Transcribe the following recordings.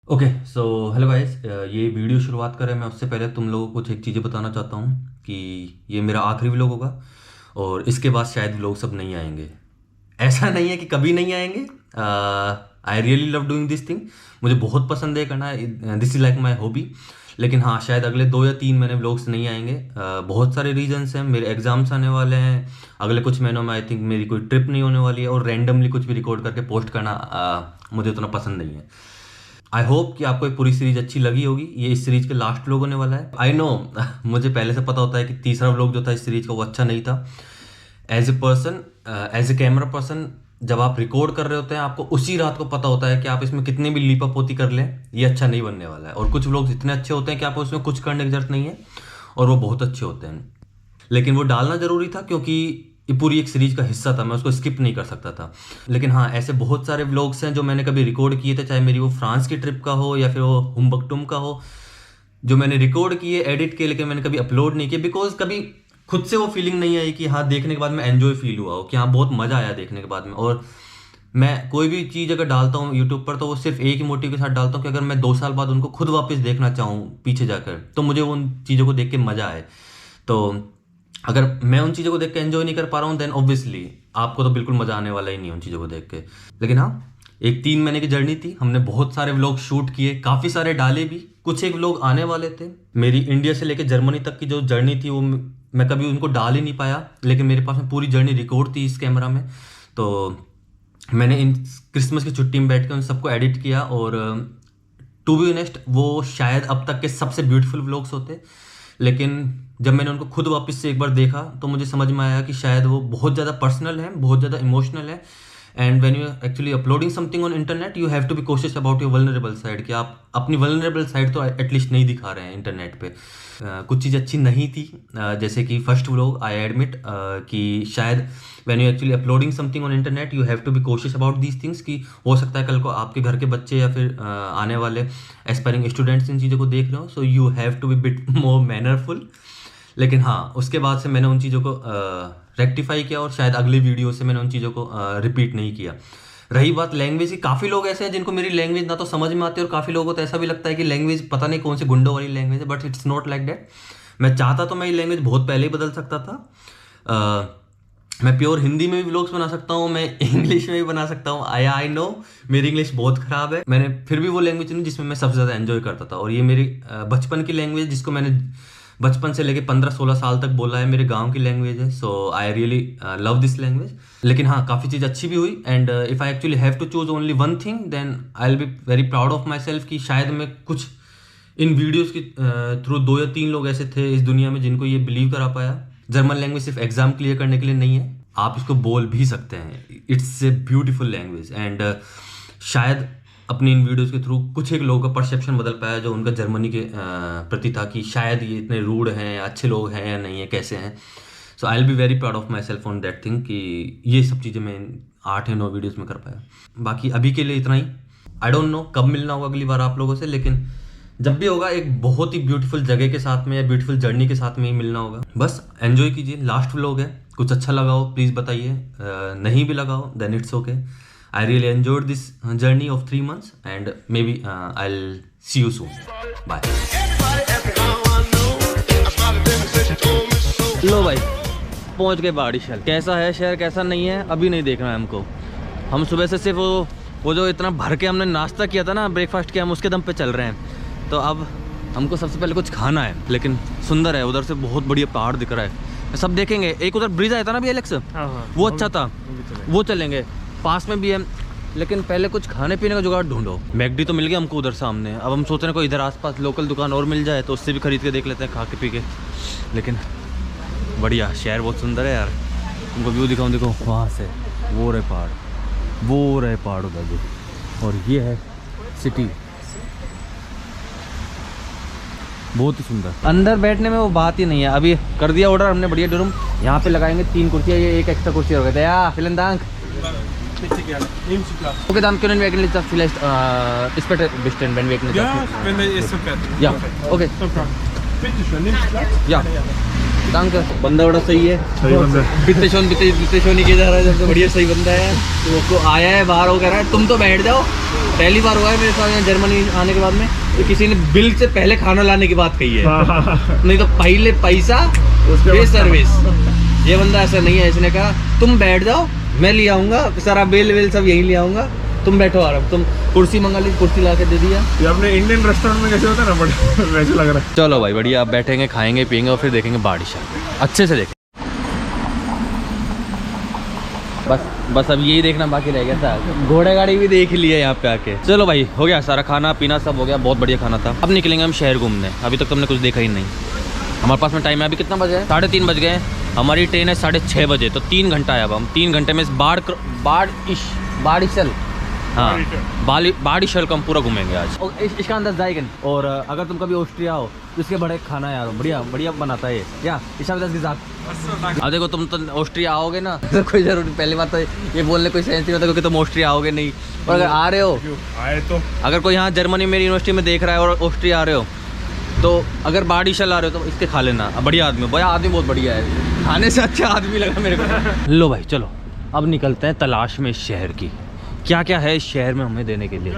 Okay so hello guys, ये video शुरुआत करें मैं उससे पहले तुम लोगों को कुछ एक चीज़ें बताना चाहता हूँ कि ये मेरा आखिरी व्लॉग होगा और इसके बाद शायद व्लॉग सब नहीं आएंगे। ऐसा नहीं है कि कभी नहीं आएंगे। आई really love doing this thing. मुझे बहुत पसंद है करना, this is like my hobby. लेकिन हाँ, शायद अगले 2 या 3 महीने व्लॉग्स नहीं आएंगे। बहुत सारे रीजंस हैं। मेरे एग्जाम्स आने वाले हैं अगले कुछ महीनों में। आई थिंक मेरी कोई ट्रिप नहीं होने वाली है और रैंडमली कुछ भी रिकॉर्ड करके पोस्ट करना मुझे उतना पसंद नहीं है। आई होप कि आपको ये पूरी सीरीज अच्छी लगी होगी। ये इस सीरीज के लास्ट व्लॉग होने वाला है। आई नो मुझे पहले से पता होता है कि तीसरा व्लॉग जो था इस सीरीज का वो अच्छा नहीं था। As a person, as a camera person, जब आप रिकॉर्ड कर रहे होते हैं आपको उसी रात को पता होता है कि आप इसमें कितनी भी लीपापोती कर लें ये अच्छा नहीं बनने वाला है। और कुछ व्लॉग्स इतने अच्छे होते हैं कि आपको उसमें कुछ करने की जरूरत नहीं है और वो बहुत अच्छे होते हैं। लेकिन वो डालना ज़रूरी था क्योंकि ये पूरी एक सीरीज का हिस्सा था, मैं उसको स्किप नहीं कर सकता था। लेकिन हाँ, ऐसे बहुत सारे व्लॉग्स हैं जो मैंने कभी रिकॉर्ड किए थे, चाहे मेरी वो फ्रांस की ट्रिप का हो या फिर वो हुम्बकटुम का हो, जो मैंने रिकॉर्ड किए, एडिट किए, लेकिन मैंने कभी अपलोड नहीं किए बिकॉज कभी खुद से वो फीलिंग नहीं आई कि हाँ देखने के बाद में एंजॉय फील हुआ हो, कि हाँ बहुत मज़ा आया देखने के बाद में। और मैं कोई भी चीज़ अगर डालता हूँ यूट्यूब पर तो वो सिर्फ एक ही मोटिव के साथ डालता हूँ कि अगर मैं 2 साल बाद उनको खुद वापस देखना चाहूँ पीछे जाकर, तो मुझे उन चीज़ों को देख के मज़ा आए। तो अगर मैं उन चीज़ों को देख के एंजॉय नहीं कर पा रहा हूँ देन ऑब्वियसली आपको तो बिल्कुल मज़ा आने वाला ही नहीं उन चीज़ों को देख के। लेकिन हाँ, एक 3 महीने की जर्नी थी। हमने बहुत सारे व्लॉग शूट किए, काफ़ी सारे डाले भी, कुछ एक व्लॉग आने वाले थे। मेरी इंडिया से लेकर जर्मनी तक की जो जर्नी थी वो मैं कभी उनको डाल ही नहीं पाया, लेकिन मेरे पास में पूरी जर्नी रिकॉर्ड थी इस कैमरा में। तो मैंने इन क्रिसमस की छुट्टी में बैठ के उन सबको एडिट किया और टू बी ऑनेस्ट वो शायद अब तक के सबसे ब्यूटीफुल व्लॉग्स होते। लेकिन जब मैंने उनको खुद वापस से एक बार देखा तो मुझे समझ में आया कि शायद वो बहुत ज़्यादा पर्सनल है, बहुत ज़्यादा इमोशनल है। And when you actually uploading something on internet you have to be cautious about your vulnerable side, कि आप अपनी वल्नरेबल साइड तो एटलीस्ट नहीं दिखा रहे हैं इंटरनेट पे। कुछ चीज़ अच्छी नहीं थी, जैसे कि फर्स्ट व्लॉग आई एडमिट कि शायद when you actually uploading something on internet you have to be cautious about these things, कि हो सकता है कल को आपके घर के बच्चे या फिर आने वाले एस्पायरिंग स्टूडेंट्स इन चीज़ों को देख रहे हो, so you have to be bit more mannerful. लेकिन हाँ, उसके बाद से मैंने उन चीज़ों को रेक्टिफाई किया और शायद अगली वीडियो से मैंने उन चीज़ों को रिपीट नहीं किया। रही बात लैंग्वेज की, काफ़ी लोग ऐसे हैं जिनको मेरी लैंग्वेज ना तो समझ में आती है और काफ़ी लोगों को तो ऐसा भी लगता है कि लैंग्वेज पता नहीं कौन से गुंडों वाली लैंग्वेज है, but it's not like that. मैं चाहता तो मैं ये लैंग्वेज बहुत पहले ही बदल सकता था। मैं प्योर हिंदी में भी व्लॉग्स बना सकता हूँ, मैं इंग्लिश में भी बना सकता हूँ। आई नो मेरी इंग्लिश बहुत ख़राब है, मैंने फिर भी वो लैंग्वेज चुनी जिसमें मैं सबसे ज़्यादा एंजॉय करता था। और ये मेरी बचपन की लैंग्वेज, जिसको मैंने बचपन से लेके 15-16 साल तक बोला है, मेरे गांव की लैंग्वेज है। So I really love this language. लेकिन हाँ, काफ़ी चीज़ अच्छी भी हुई। And if I actually have to choose only one thing then I will be very proud of my self, कि शायद मैं कुछ इन वीडियोज़ के थ्रू 2 या 3 लोग ऐसे थे इस दुनिया में जिनको ये बिलीव करा पाया। जर्मन लैंग्वेज सिर्फ एग्जाम क्लियर करने के लिए नहीं है, आप इसको बोल भी सकते हैं। It's a beautiful language. And शायद अपनी इन वीडियोस के थ्रू कुछ एक लोगों का परसेप्शन बदल पाया जो उनका जर्मनी के प्रति था, कि शायद ये इतने रूड हैं, अच्छे लोग हैं या नहीं है, कैसे हैं। So I will be very proud of my self on that thing, कि ये सब चीज़ें मैं 8 या 9 वीडियोज़ में कर पाया। बाकी अभी के लिए इतना ही। आई डोंट नो कब मिलना होगा अगली बार आप लोगों से, लेकिन जब भी होगा एक बहुत ही ब्यूटीफुल जगह के साथ में या ब्यूटीफुल जर्नी के साथ में ही मिलना होगा। बस एंजॉय कीजिए। लास्ट व्लॉग है, कुछ अच्छा लगा हो प्लीज़ बताइए, नहीं भी लगा हो then it's okay. I really enjoyed this journey of 3 months and maybe I will see you soon. Bye. लो भाई, पहुंच गए पहाड़ी शहर। कैसा है शहर कैसा नहीं है अभी नहीं देखना है हमको। हम सुबह से सिर्फ वो जो इतना भर के हमने नाश्ता किया था ना, ब्रेकफास्ट किया, हम उसके दम पे चल रहे हैं। तो अब हमको सबसे पहले कुछ खाना है। लेकिन सुंदर है, उधर से बहुत बढ़िया पहाड़ दिख रहा है, सब देखेंगे। एक उधर ब्रिज आया था ना भी एलेक्स, वो अच्छा था, वो चलेंगे, पास में भी है। लेकिन पहले कुछ खाने पीने का जुगाड़ ढूंढो। मैकडी तो मिल गया हमको उधर सामने, अब हम सोच रहे हैं कोई इधर आसपास लोकल दुकान और मिल जाए तो उससे भी खरीद के देख लेते हैं, खा के पी के। लेकिन बढ़िया शहर, बहुत सुंदर है यार। तुमको व्यू दिखाऊँ, देखो वहाँ से वो रहे पहाड़, वो रहे पहाड़ उधर भी, और ये है सिटी, बहुत ही सुंदर। अंदर बैठने में वो बात ही नहीं है। अभी कर दिया ऑर्डर हमने, बढ़िया रूम। यहाँ पे लगाएंगे 3 कुर्सियाँ, ये एक एक्स्ट्रा कुर्सी हो गई था। फिलन Dang okay, dann können wir eigentlich das vielleicht später bestellen, wenn wir Ja, wenn der ist so fertig. Ja, okay. Bitte schön, nimmst du Platz? Ja. danke। बंदा बड़ा सही है, सही बंदा है। बित्ते नहीं किया जा रहा है, सबसे बढ़िया सही बंदा है। वो आया है बाहर हो कह रहा है तुम तो बैठ जाओ। पहली बार हुआ है मेरे साथ यहाँ जर्मनी आने के बाद में तो किसी ने बिल से पहले खाना लाने की बात कही है, नहीं तो पहले पैसा फिर सर्विस। ये बंदा ऐसा नहीं है, इसने कहा तुम बैठ जाओ मैं ले आऊंगा, सारा बिल विल सब यहीं ले आऊंगा, तुम बैठो आराम। तुम कुर्सी मंगा ली, कुर्सी ला के दे दिया। ये अपने इंडियन रेस्टोरेंट में कैसे होता है ना, बट वैसे लग रहा है। चलो भाई बढ़िया, आप बैठेंगे खाएंगे पियेंगे और फिर देखेंगे बारिश अच्छे से देखें। बस अब यही देखना बाकी रह गया था, घोड़े गाड़ी भी देख लिया यहाँ पे आके। चलो भाई हो गया, सारा खाना पीना सब हो गया, बहुत बढ़िया खाना था। अब निकलेंगे हम शहर घूमने, अभी तक तुमने कुछ देखा ही नहीं। हमारे पास में टाइम है, अभी कितना बजे है? 3:30 बज गए। हमारी ट्रेन है 6:30 बजे, तो 3 घंटा है। अब हम 3 घंटे में इस बाड़ीशल, हाँ बाड़ीशल को हम पूरा घूमेंगे आज। और इसका अंदाज जाएगा। और अगर तुम कभी ऑस्ट्रिया हो तो इसके बड़े खाना यार बढ़िया बनाता है या इसका के साथ। अब देखो तुम तो ऑस्ट्रिया आओगे ना तो कोई जरूरी, पहली बात तो ये बोलने कोई सेंस नहीं होता क्योंकि तुम ऑस्ट्रिया आओगे नहीं। और अगर आ रहे हो आए तो अगर कोई यहाँ जर्मनी मेरी यूनिवर्सिटी में देख रहा है और ऑस्ट्रिया आ रहे हो तो अगर बाड़ीशल आ रहे हो तो इसके खा लेना। बढ़िया आदमी बहुत बढ़िया है, खाने से अच्छा आदमी लगा मेरे को। लो भाई चलो अब निकलते हैं तलाश में इस शहर की, क्या क्या है इस शहर में हमें देने के लिए।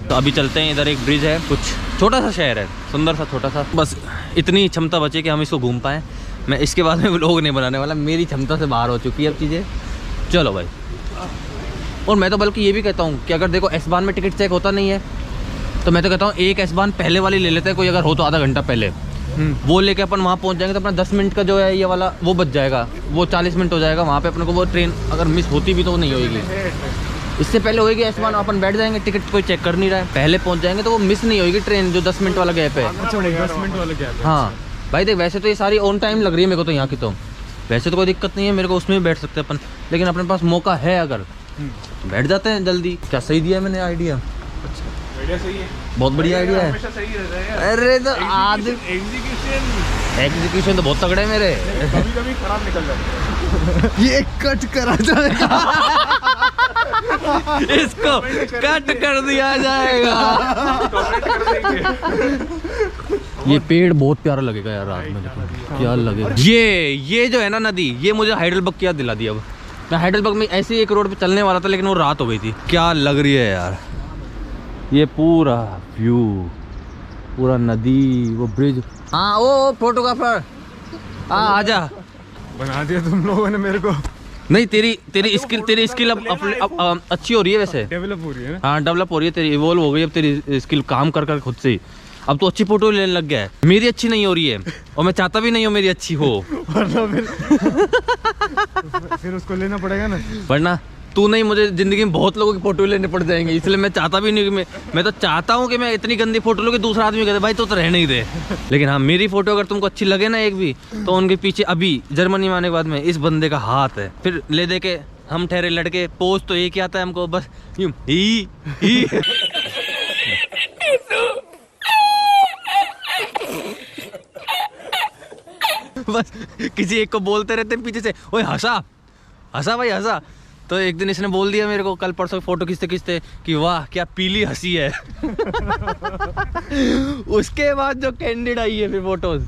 तो अभी चलते हैं, इधर एक ब्रिज है, कुछ छोटा सा शहर है, सुंदर सा छोटा सा, बस इतनी क्षमता बचे कि हम इसको घूम पाएँ। मैं इसके बाद में व्लॉग नहीं बनाने वाला, मेरी क्षमता से बाहर हो चुकी है अब चीज़ें। चलो भाई, और मैं तो बल्कि ये भी कहता हूँ कि अगर देखो एस बान में टिकट चेक होता नहीं है तो मैं तो कहता हूँ एक एस बान पहले वाली ले लेते हैं, कोई अगर हो तो आधा घंटा पहले वो लेके अपन वहाँ पहुँच जाएंगे तो अपना 10 मिनट का जो है ये वाला वो बच जाएगा, वो 40 मिनट हो जाएगा वहाँ पे अपने को। वो ट्रेन अगर मिस होती भी तो नहीं होगी, इससे पहले होएगी एस बान, अपन बैठ जाएंगे, टिकट कोई चेक कर नहीं रहा है, पहले पहुँच जाएंगे तो वो मिस नहीं होगी ट्रेन, जो 10 मिनट वाला गैप है। 10 मिनट वाला गैप। हाँ भाई देख, वैसे तो ये सारी ऑन टाइम लग रही है मेरे को तो यहाँ की, तो वैसे तो कोई दिक्कत नहीं है मेरे को, उसमें भी बैठ सकते हैं अपन, लेकिन अपने पास मौका है अगर बैठ जाते हैं जल्दी। क्या सही दिया है मैंने आइडिया? आइडिया सही है, बहुत बढ़िया आइडिया है। हमेशा सही रहता है यार। अरे तो आज एग्जीक्यूशन तो बहुत तगड़े है मेरे, कभी खराब निकल जाता है। ये कट करा जाएगा इसको कट कर दिया जाएगा। ये पेड़ बहुत प्यारा लगेगा यार रात में, देखो क्या लगेगा। ये जो है ना नदी, ये मुझे हाइडेलबर्ग की याद दिला दी। अब मैं हाइडेलबर्ग में ऐसे ही एक रोड पे चलने वाला था लेकिन वो रात हो गई थी। क्या लग रही है यार ये पूरा व्यू, पूरा नदी, वो ब्रिज। हाँ वो फोटोग्राफर, हाँ आजा। बना दिया तुम लोगों ने मेरे को। नहीं तेरी स्किल अब अच्छी हो रही है, वैसे डेवलप हो रही है ना। हाँ डेवलप हो रही है, तेरी इवॉल्व हो गई अब तेरी स्किल, काम कर खुद से ही अब तो अच्छी फोटो लेने लग गया है। मेरी अच्छी नहीं हो रही है और मैं चाहता भी नहीं हूँ मेरी अच्छी हो, वरना फिर उसको लेना पड़ेगा ना। वरना तू नहीं, मुझे जिंदगी में बहुत लोगों की फोटो लेने पड़ जाएंगे, इसलिए मैं चाहता भी नहीं कि मैं तो चाहता हूँ कि मैं इतनी गंदी फोटो लूँ कि दूसरा आदमी कहते भाई तो रहने ही दे। लेकिन हाँ मेरी फोटो अगर तुमको अच्छी लगे ना एक भी, तो उनके पीछे अभी जर्मनी में आने के बाद में इस बंदे का हाथ है, फिर ले दे के हम ठहरे लड़के, पोज तो एक ही आता है हमको, बस यूं ही। बस किसी एक को बोलते रहते पीछे से, ओए हंसा भाई हंसा। तो एक दिन इसने बोल दिया मेरे को कल परसों फोटो खींचते कि वाह क्या पीली हंसी है। उसके बाद जो कैंडिड आई है फिर फोटोज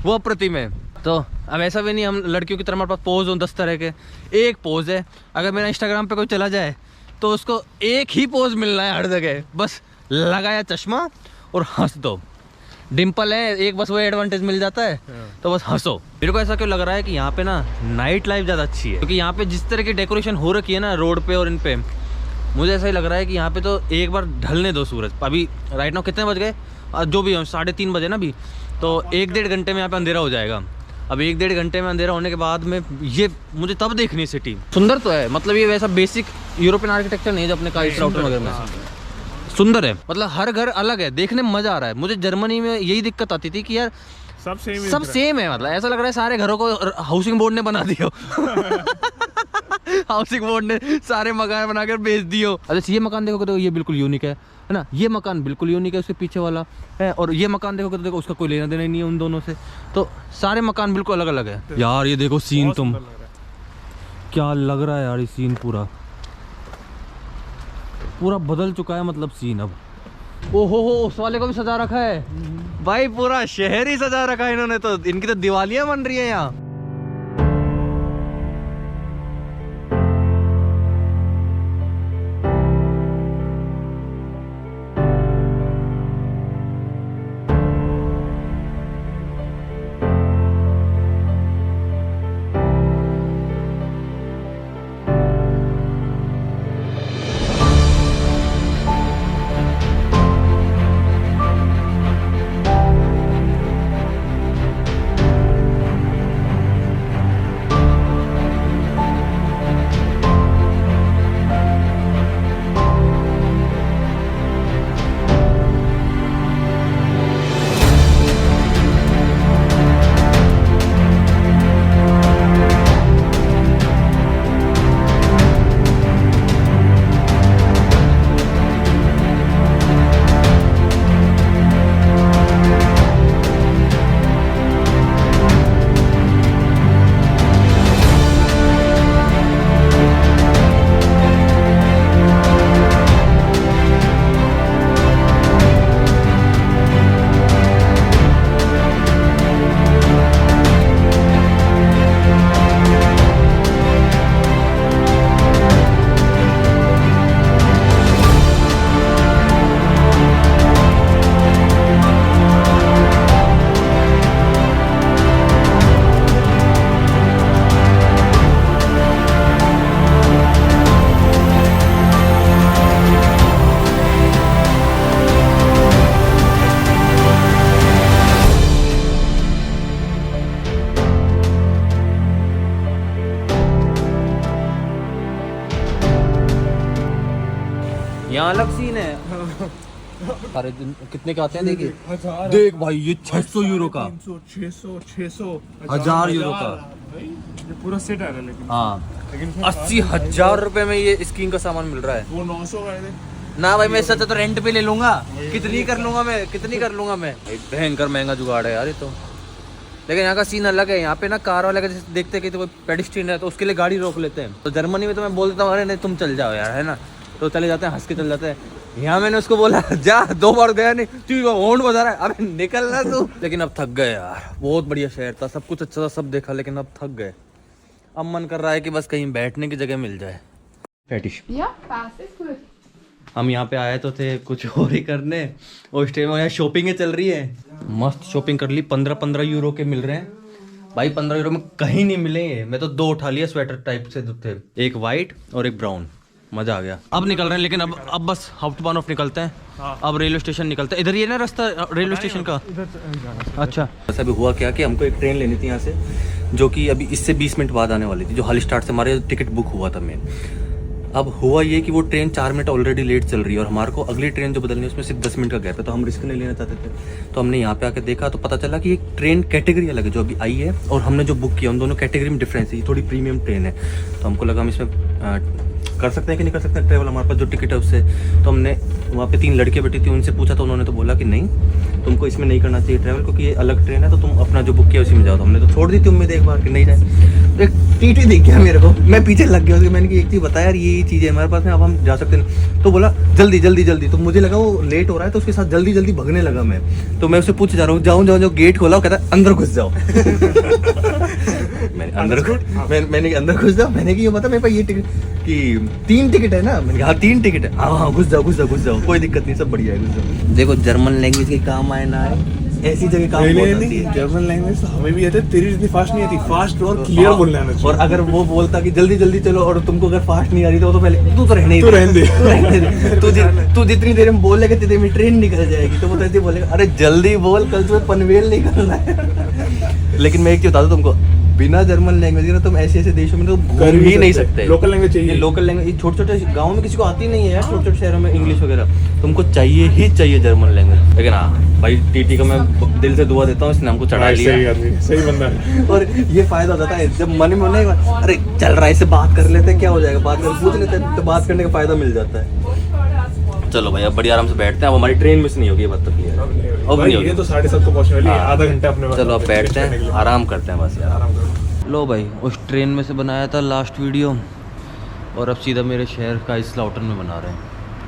वो अप्रतिम है। तो अब ऐसा भी नहीं हम लड़कियों की तरह हमारे पास पोज हो 10 तरह के, एक पोज है। अगर मेरा इंस्टाग्राम पे कोई चला जाए तो उसको एक ही पोज मिलना है हर जगह, बस लगाया चश्मा और हंस दो, डिम्पल है एक, बस वो एडवांटेज मिल जाता है तो बस हंसो। मेरे को ऐसा क्यों लग रहा है कि यहाँ पे ना नाइट लाइफ ज़्यादा अच्छी है, क्योंकि यहाँ पे जिस तरह की डेकोरेशन हो रखी है ना रोड पे और इन पे, मुझे ऐसा ही लग रहा है कि यहाँ पे तो एक बार ढलने दो सूरज। अभी राइट नाउ कितने बज गए, जो भी 3:30 बजे ना अभी, तो 1-1.5 घंटे में यहाँ पे अंधेरा हो जाएगा। अब 1-1.5 घंटे में अंधेरा होने के बाद में ये मुझे तब देखनी है सिटी। सुंदर तो है, मतलब ये वैसा बेसिक यूरोपियन आर्किटेक्चर नहीं है जो अपने काइसराउटन वगैरह में सुंदर है, मतलब हर घर अलग है, देखने में मजा आ रहा है। मुझे जर्मनी में यही दिक्कत आती थी कि यार सब सेम है, मतलब ऐसा लग रहा है सारे घरों को हाउसिंग बोर्ड ने बना दिया। हाउसिंग बोर्ड ने सारे मकान बनाकर बेच दियो। अच्छा ये मकान देखोगे तो ये बिल्कुल यूनिक है ना, ये मकान बिल्कुल यूनिक है उसके पीछे वाला है, और ये मकान देखोगे तो देखो उसका कोई लेना देना ही नहीं है उन दोनों से, तो सारे मकान बिल्कुल अलग अलग है। यार ये देखो सीन, तुम क्या लग रहा है यार, ये सीन पूरा बदल चुका है, मतलब सीन अब। ओहो हो, उस वाले को भी सजा रखा है भाई पूरा शहर ही सजा रखा है इन्होंने तो, इनकी तो दिवालियां बन रही है यहाँ। यहाँ अलग सीन है। अरे कितने के आते हैं देखिए, देख भाई ये 600 यूरो का, 600 1000 यूरो का पूरा सेट आ रहा है। लेकिन हाँ लेकिन 80,000 रुपए में ये स्कीइंग का सामान मिल रहा है। वो 900 का है। ना भाई मैं सच तो रेंट पे ले लूंगा, कितनी कर लूंगा मैं भयंकर महंगा जुगाड़ है यार ये तो। लेकिन यहाँ का सीन अलग है, यहाँ पे ना कार वाले का जैसे देखते हैं कि तो कोई पेडिस्ट्रियन है तो उसके लिए गाड़ी रोक लेते हैं। तो जर्मनी में तो मैं बोल देता हूँ अरे नहीं तुम चल जाओ यार, है ना, तो चले जाते हैं, हंस के चल जाते हैं। यहाँ मैंने उसको बोला जा, 2 बार गया नहीं, तू हॉर्न बजा रहा है, अबे निकलना तू। लेकिन अब थक गए यार, बहुत बढ़िया शहर था, सब कुछ अच्छा था, सब देखा, लेकिन अब थक गए। अब मन कर रहा है कि बस कहीं बैठने की जगह मिल जाए। पैटिश हम यहाँ पे आए तो थे कुछ और ही करने, और इस टाइम यहाँ शॉपिंग चल रही है। मस्त शॉपिंग कर ली, 15-15 यूरो के मिल रहे हैं भाई। 15 यूरो में कहीं नहीं मिलेंगे। मैं तो 2 उठा लिया स्वेटर टाइप से थे, एक वाइट और एक ब्राउन, मजा आ गया। अब निकल रहे हैं, लेकिन अब बस हाउसबानहोफ निकलते हैं। हाँ। अब रेलवे स्टेशन निकलते हैं, इधर ही है ना रास्ता रेलवे स्टेशन का। अच्छा बस अभी हुआ क्या कि हमको एक ट्रेन लेनी थी यहाँ से, जो कि अभी इससे 20 मिनट बाद आने वाली थी, जो हाल स्टार्ट से हमारे टिकट बुक हुआ था मेन। अब हुआ ये कि वो ट्रेन 4 मिनट ऑलरेडी लेट चल रही है, और हमारे को अगली ट्रेन जो बदलनी है उसमें सिर्फ 10 मिनट का गैप है, तो हम रिस्क नहीं लेना चाहते थे। तो हमने यहाँ पे आके देखा तो पता चला कि एक ट्रेन कैटेगरी अलग है जो अभी आई है, और हमने जो बुक किया उन दोनों कैटेगरी में डिफरेंस है। ये थोड़ी प्रीमियम ट्रेन है, तो हमको लगा हम इसमें कर सकते हैं कि नहीं कर सकते हैं ट्रैवल, हमारे पास जो टिकट है उससे। तो हमने वहाँ पे 3 लड़के बैठी थी, उनसे पूछा तो उन्होंने तो बोला कि नहीं तुमको इसमें नहीं करना चाहिए ट्रैवल, क्योंकि ये अलग ट्रेन है, तो तुम अपना जो बुक किया उसी में जाओ। तो हमने तो छोड़ दी थी उम्मीद एक बार कि नहीं जाए। तो एक टीटी दिख गया मेरे को, मैं पीछे लग गया उसके। मैंने एक चीज़ बताया यार ये चीज़ है हमारे पास में, अब हम जा सकते हैं। तो बोला जल्दी जल्दी जल्दी, तो मुझे लगा वो लेट हो रहा है, तो उसके साथ जल्दी जल्दी भगने लगा मैं। तो मैं उससे पूछे जा रहा हूँ जाऊँ जाऊँ, जो गेट खोला कहता है अंदर घुस जाओ। मैंने अंदर घुस जाओ, मैंने कि ये बता मेरे पास ये टिकट कि 3 टिकट है ना, मैंने कहा 3 टिकट है, हाँ घुस जाओ कोई दिक्कत नहीं, सब बढ़िया है, घुस जाओ। देखो जर्मन लैंग्वेज के काम आए ना आए, ऐसी जगह काम बहुत आती है। जर्मन लैंग्वेज हमें भी आती है, तेरी जितनी फास्ट नहीं आती, फास्ट और क्लियर बोलना आना चाहिए। और अगर वो बोलता कि जल्दी जल्दी चलो, और तुमको अगर फास्ट नहीं आ रही तो वो तो पहले तू तो रहने दे, तू जितनी देर में बोलेगा जितनी में ट्रेन निकल जाएगी। तो वो तो ऐसे बोलेगा अरे जल्दी बोल, कल तुम्हें पनवेल निकलना है। लेकिन मैं एक चीज बता दूं तुमको, बिना जर्मन लैंग्वेज के ना तुम ऐसे ऐसे देशों में तो घूम ही नहीं सकते। लोकल लैंग्वेज चाहिए, लोकल लैंग्वेज छोटे छोटे गाँव में किसी को आती नहीं है यार, छोटे छोटे शहरों में इंग्लिश वगैरह तुमको चाहिए ही चाहिए जर्मन लैंग्वेज। लेकिन हाँ भाई टीटी को मैं दिल से दुआ देता हूँ, इसने हमको चढ़ा लिया, सही बंदा है। और ये फायदा हो जाता है जब मन में नहीं, अरे चल रहा है इससे बात कर लेते हैं, क्या हो जाएगा, बात कर पूछ लेते हैं, तो बात करने का फायदा मिल जाता है। चलो भाई अब बड़ी आराम से बैठते हैं, अब हमारी ट्रेन मिस नहीं होगी, ये बात तो क्लियर है। अब नहीं होगी तो 7:30 को पहुंचने वाली है, आधा घंटा अपने पास। चलो अब बैठते हैं, आराम करते हैं बस यार। लो भाई उस ट्रेन में से बनाया था लास्ट वीडियो, और अब सीधा मेरे शहर का इस स्लाउटन में बना रहे हैं।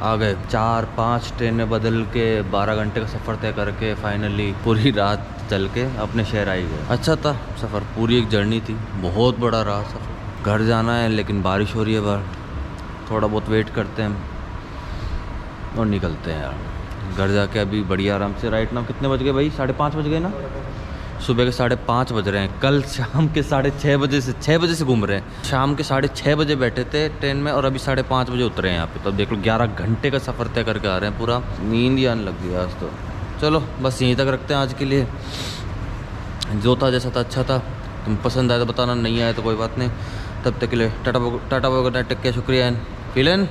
आ गए। 4-5 ट्रेनें बदल के 12 घंटे का सफ़र तय करके फाइनली पूरी रात चल के अपने शहर आई गए। अच्छा था सफ़र, पूरी एक जर्नी थी, बहुत बड़ा रहा सफ़र। घर जाना है लेकिन बारिश हो रही है बाहर, थोड़ा बहुत वेट करते हैं और निकलते हैं यार। घर जाके अभी बढ़िया आराम से। राइट नाउ कितने बज गए भाई? 5:30 बज गए ना? सुबह के 5:30 बज रहे हैं। कल शाम के 6:30 बजे से 6 बजे से घूम रहे हैं। शाम के 6:30 बजे बैठे थे ट्रेन में और अभी 5:30 बजे उतरे हैं यहाँ पे। तो अब देख लो 11 घंटे का सफ़र तय करके आ रहे हैं। पूरा नींद ही आने लग गया आज तो। चलो बस यहीं तक रखते हैं आज के लिए। जो था जैसा था अच्छा था। तुम पसंद आया तो बताना, नहीं आया तो कोई बात नहीं। तब तक के लिए टाटा टाटा, टेक केयर, शुक्रिया एंड फील इन।